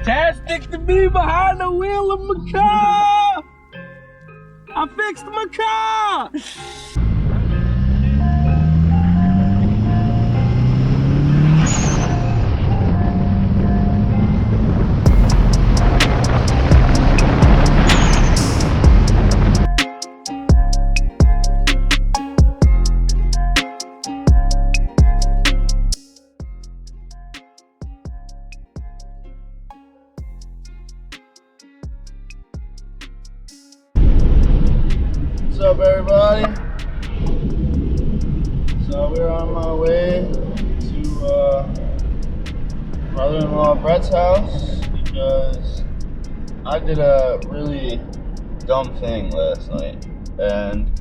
fantastic to be behind the wheel of my car. I fixed my car. What's up, everybody? So we're on my way to brother-in-law Brett's house because I did a really dumb thing last night, and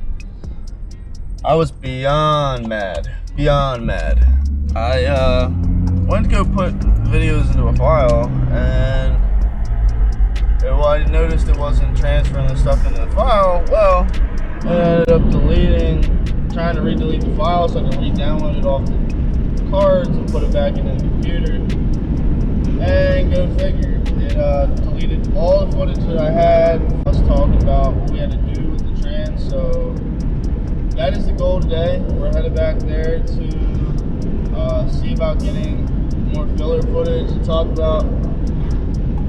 I was beyond mad. I went to go put videos into a file, and well, I noticed it wasn't transferring the stuff into the file. Well, I ended up trying to re-delete the file so I can re-download it off the cards and put it back into the computer. And go figure, it deleted all the footage that I had. Us talking about what we had to do with the trans. So that is the goal today. We're headed back there to see about getting more filler footage to talk about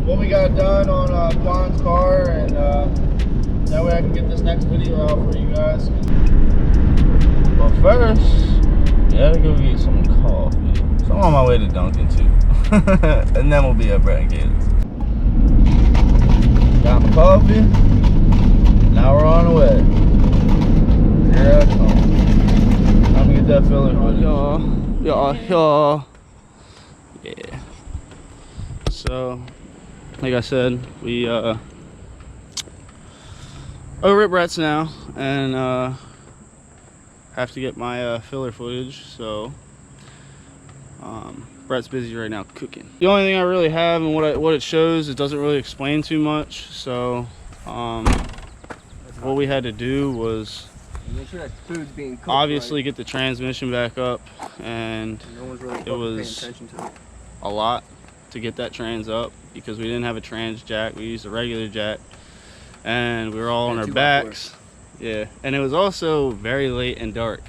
what we got done on Quans' car, and that way I can get this next video out for you guys. But first, I gotta go get some coffee. So I'm on my way to Dunkin' too. And then we'll be at Brett and Gator's. Got my coffee. Now we're on the way. Here I come. Time to get that filler footage. Y'all. Yeah. So, like I said, we over at Brett's now, and have to get my filler footage. So Brett's busy right now cooking. The only thing I really have, and what it shows, it doesn't really explain too much. So what we had to do was make sure that food's being cooked obviously right. Get the transmission back up, and No one's really it was paying attention to it. a lot to get that trans up because we didn't have a trans jack. We used a regular jack, and we were all on our backs. Yeah, and it was also very late and dark.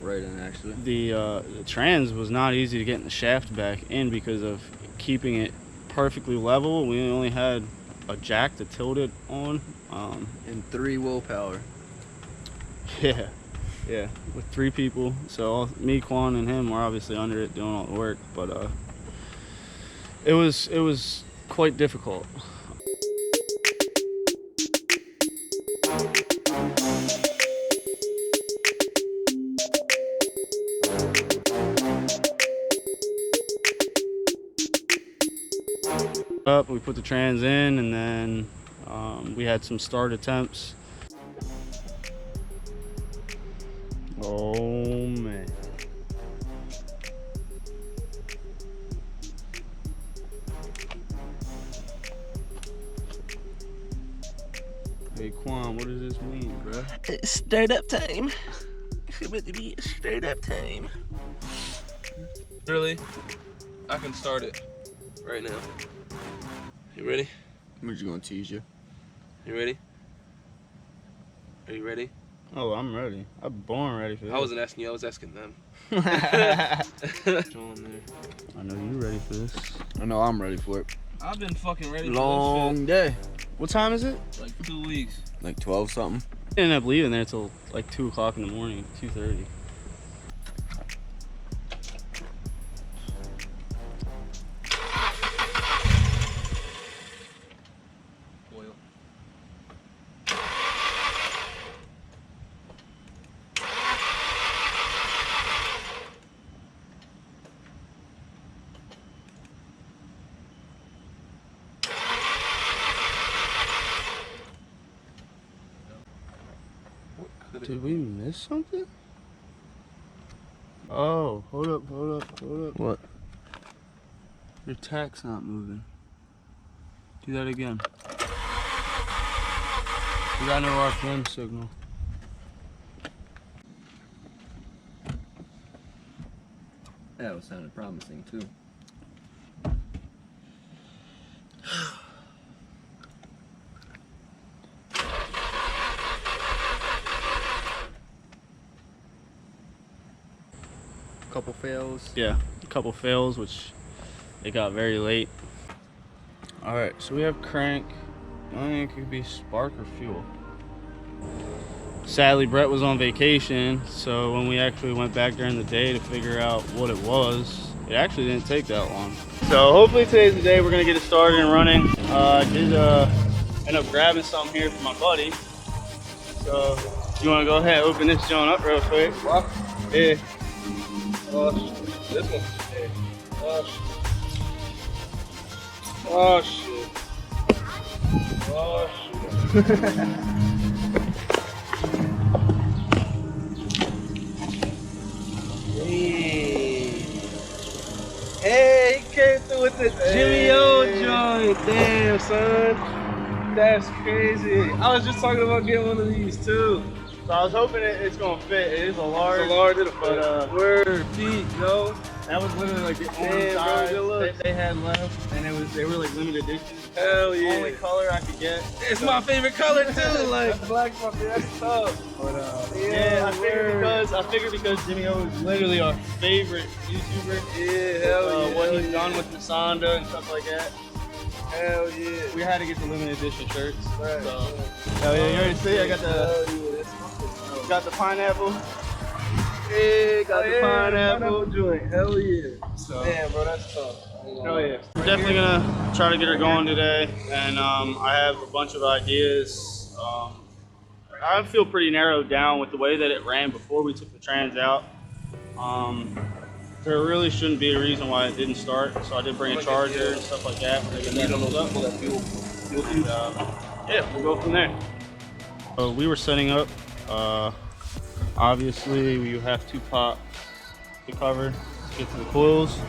Right in, actually. The trans was not easy to get in the shaft back in because of keeping it perfectly level. We only had a jack to tilt it on. And 3 willpower. Yeah, with 3 people. So me, Quan, and him were obviously under it doing all the work, but it was quite difficult. Up, we put the trans in, and then we had some start attempts. Oh man. Hey Quan, what does this mean, bro? It's start-up time. It's about to be start-up time. Really? I can start it right now. You ready? I'm just gonna tease you. You ready? Are you ready? Oh, I'm ready. I'm born ready for this. I wasn't asking you, I was asking them. I know you ready for this. I know I'm ready for it. I've been fucking ready Long for day. What time is it? this shit like 2 weeks. Like 12 something. I ended up leaving there till like 2 o'clock in the morning, 2:30. Oil. with it. Did we miss something? Oh, hold up. What? Your tack's not moving. Do that again. We got no RPM signal. That was sounding promising too. Couple fails. Yeah, a couple fails, which it got very late. All right, so we have crank. I think it could be spark or fuel. Sadly, Brett was on vacation, so when we actually went back during the day to figure out what it was, it actually didn't take that long. So hopefully today's the day we're gonna get it started and running. I did end up grabbing something here from my buddy. So you wanna go ahead and open this joint up real quick? What? Yeah. This one. Oh shit. Oh shit. Hey, he came through with the Jimmy O joint. Damn, son. That's crazy. I was just talking about getting one of these too. So I was hoping it's gonna fit. It is a large. It's a large, it'll but fit. word, feet, yo. That was literally like the only Damn, bro, size good look. that they had left, and they were like limited edition. Hell yeah. Only color I could get. It's my favorite color too. Like black, That's tough. But Yeah, I figured because Jimmy O is literally our favorite YouTuber. yeah, hell yeah. What he's done with Masanda and stuff like that. Hell yeah. We had to get the limited edition shirts. Right. So. Hell yeah, you already see? I got Hell the yeah. That's fucking got the pineapple. Yeah, got the pineapple joint. Hell yeah. So. Damn, bro, that's tough. Oh yeah. We're definitely gonna try to get her going today, and I have a bunch of ideas. I feel pretty narrowed down with the way that it ran before we took the trans out. There really shouldn't be a reason why it didn't start, so I did bring a charger and stuff like that. Yeah, we'll go from there. So we were setting up. Obviously, we have two pots to cover to get to the coils. So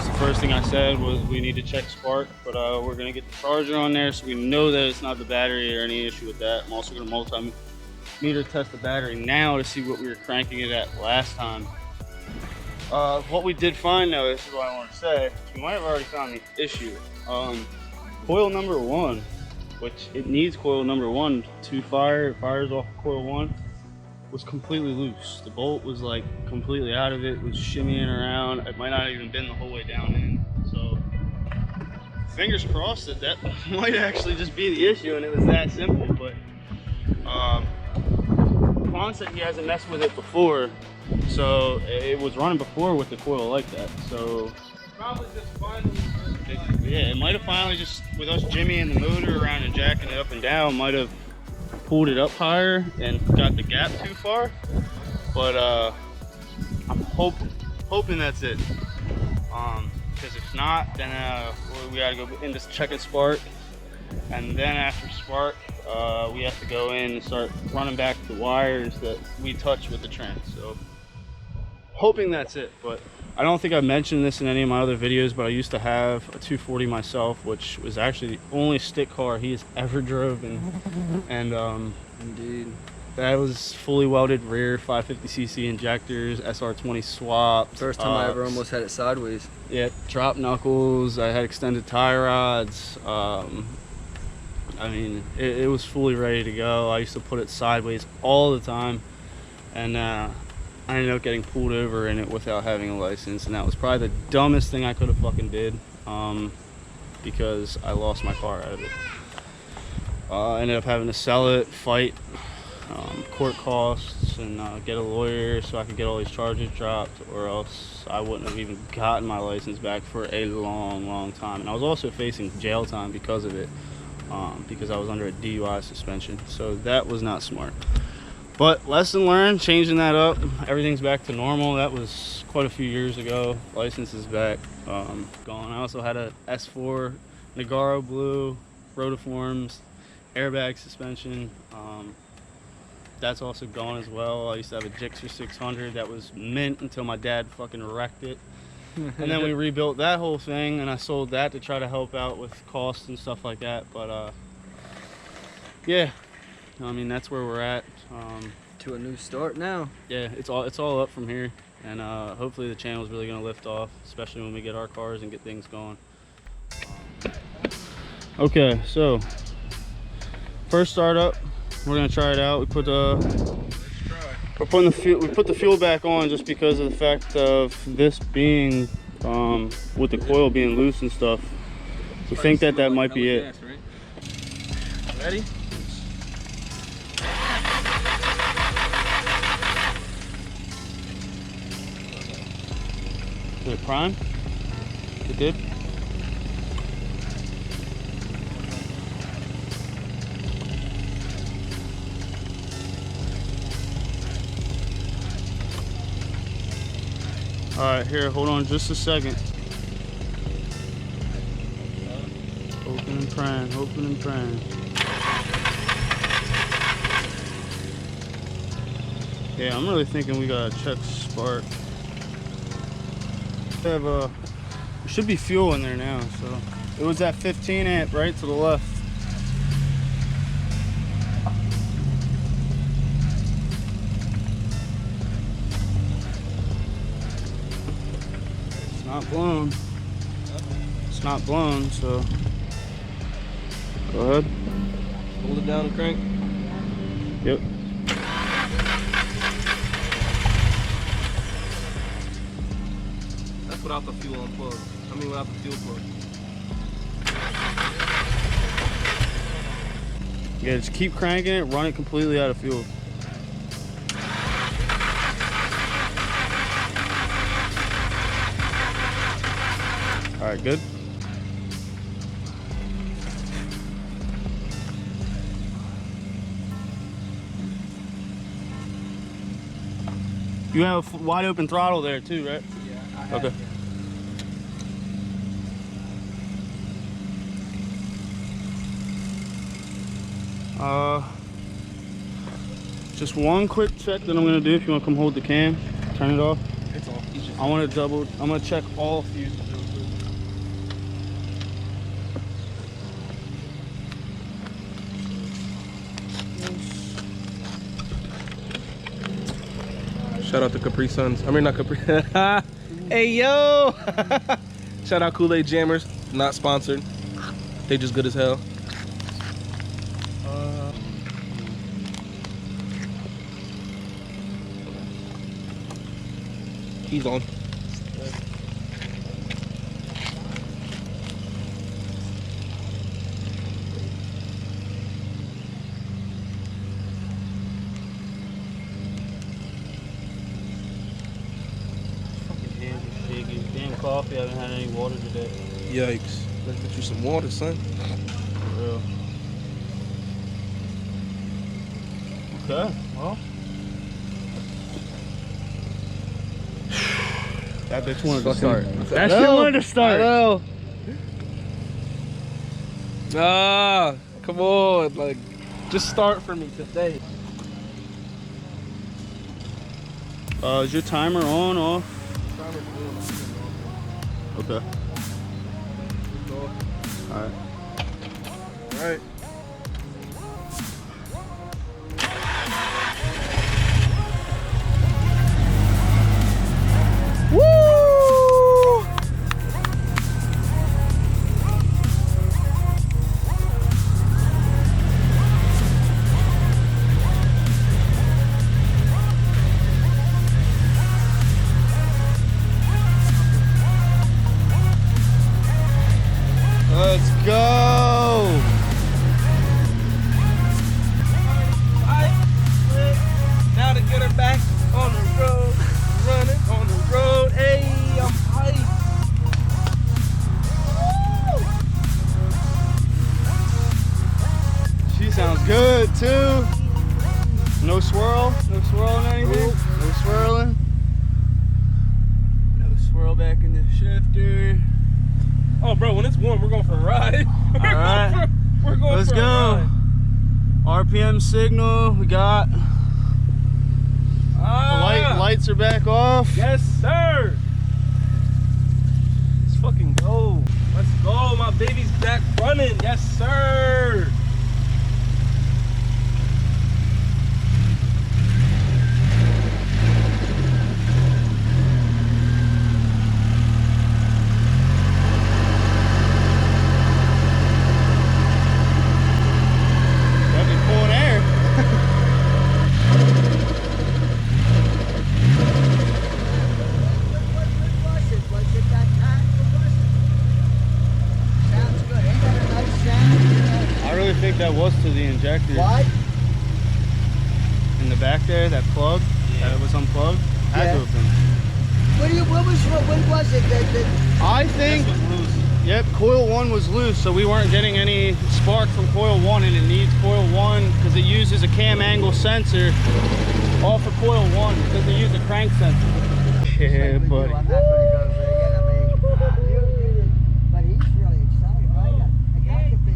the first thing I said was we need to check spark, but we're gonna get the charger on there so we know that it's not the battery or any issue with that. I'm also gonna multimeter test the battery now to see what we were cranking it at last time. What we did find though, this is what I want to say, we might have already found the issue. Coil number 1, which it needs coil number 1 to fire, it fires off coil 1, was completely loose. The bolt was like completely out of it, was shimmying around. It might not have even been the whole way down in. So fingers crossed that that might actually just be the issue and it was that simple. But Quans said he hasn't messed with it before, so it was running before with the coil like that. So Probably just finally. yeah, it might have finally just with us jimmying the motor around and jacking it up and down, might have pulled it up higher and got the gap too far. But I'm hoping that's it. Because if not, then we gotta go into checking spark, and then after spark, we have to go in and start running back the wires that we touch with the trans. So hoping that's it. But I don't think I mentioned this in any of my other videos, but I used to have a 240 myself, which was actually the only stick car he has ever driven. And Indeed. that was fully welded rear 550cc injectors, SR20 swapped. First time I ever almost had it sideways. Yeah, drop knuckles. I had extended tie rods. I mean, it was fully ready to go. I used to put it sideways all the time, and I ended up getting pulled over in it without having a license, and that was probably the dumbest thing I could have fucking did, because I lost my car out of it. I ended up having to sell it, fight court costs, and get a lawyer so I could get all these charges dropped, or else I wouldn't have even gotten my license back for a long time. And I was also facing jail time because of it, because I was under a DUI suspension, so that was not smart. But lesson learned, changing that up, everything's back to normal. That was quite a few years ago. License is back, gone. I also had a S4 Nagaro blue, rotiforms, airbag suspension. That's also gone as well. I used to have a Gixxer 600 that was mint until my dad fucking wrecked it. And then we rebuilt that whole thing, and I sold that to try to help out with costs and stuff like that. But yeah, I mean, that's where we're at. To a new start now. Yeah, it's all up from here, and hopefully the channel is really gonna lift off, especially when we get our cars and get things going. Okay, so first startup, we're gonna try it out. We put we put the fuel back on just because of the fact of this being with the coil being loose and stuff. We think that might be it. Ready? Did it prime? It did? Alright, here, hold on just a second. Hoping and praying, hoping and praying. Yeah, I'm really thinking we gotta check spark. There should be fuel in there now, so it was at 15 amp right to the left. It's not blown. It's not blown, so go ahead. Hold it down and crank. Yep. Without the fuel unplugged. I mean, without the fuel plug. Yeah, just keep cranking it, run it completely out of fuel. All right, good. You have a wide open throttle there too, right? Yeah, I have. Okay. Just one quick check that I'm gonna do. If you wanna come hold the cam, turn it off. It's off. I wanna I'm gonna check all fuses real quick. Shout out to Capri Suns. I mean, not Capri. Hey, yo! Shout out Kool-Aid Jammers. Not sponsored. They just good as hell. He's on. Damn coffee, I haven't had any water today. Yikes. Let's get you some water, son. For real. Okay, well. That bitch wanted to start. That shit wanted to start. I know. Ah, come on. Like, just start for me today. Is your timer on, off? Okay. Alright. Alright. Woo! Let's go! Now to get her back on the road, running on the road. Hey, I'm hyped. She sounds good too. No swirl? No swirling anything? No swirling? No swirl back in the shifter. Oh, bro, when it's warm, we're going for a ride. All right. We're going Let's for a go. ride. RPM signal, we got Lights are back off. Yes, sir. Let's fucking go. Let's go. My baby's back running. Yes, sir. I think that was to the injector. Why? In the back there, that plug that was unplugged, had to have been. What was it? I think, yep, coil 1 was loose, so we weren't getting any spark from coil 1, and it needs coil 1 because it uses a cam angle sensor off of coil 1 because they use a crank sensor. Yeah, buddy. I'm not going to go there yet. I mean, but he's really excited, right? I got to be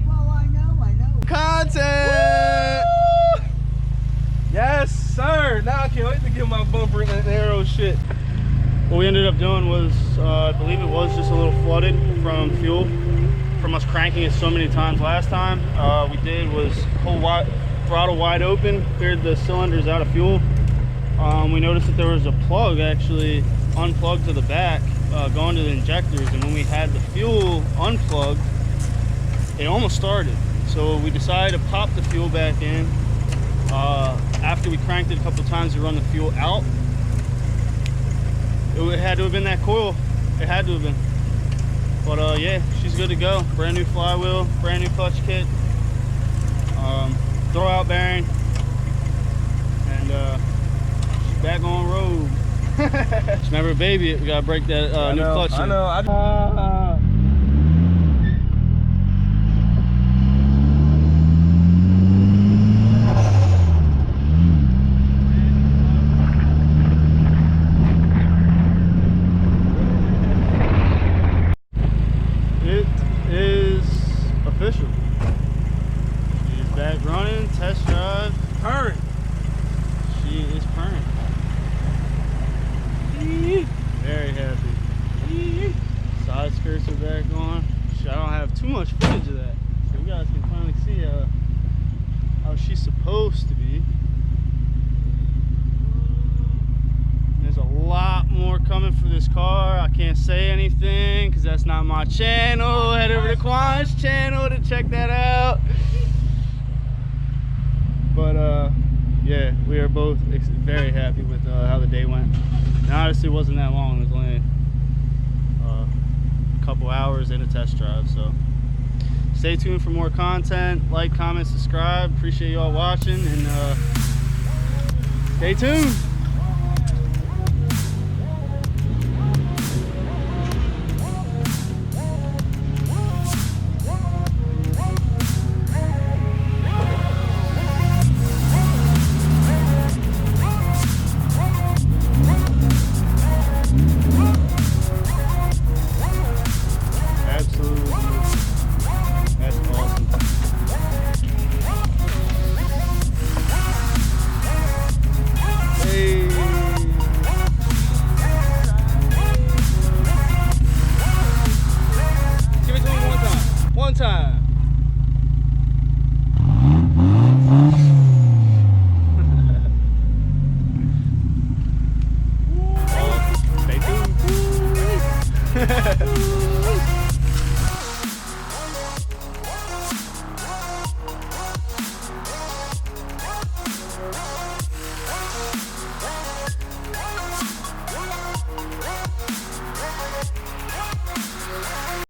well, I know. Content! Woo! Yes, sir. Now I can't wait to get my bumper in that arrow shit. What we ended up doing was, I believe it was just a little flooded from fuel, from us cranking it so many times last time. We did was whole throttle wide open, cleared the cylinders out of fuel. We noticed that there was a plug actually unplugged to the back, going to the injectors, and when we had the fuel unplugged, it almost started. So we decided to pop the fuel back in. After we cranked it a couple times to run the fuel out, it had to have been that coil. It had to have been. But yeah, she's good to go. Brand new flywheel, brand new clutch kit, throwout bearing, and she's back on road. Just remember, baby, we gotta break that new clutch. I know. Official. She's back running, test drive. Purring. She is purring. Very happy. Side skirts are back on. I don't have too much footage of that, so you guys can finally see how she's supposed to be. There's a lot more coming for this car. I can't say anything because that's not my channel. Head over to Quans channel to check that out. But yeah, we are both very happy with how the day went. And honestly, it wasn't that long. It was only a couple hours in a test drive. So stay tuned for more content. Like, comment, subscribe. Appreciate you all watching, and stay tuned. One time.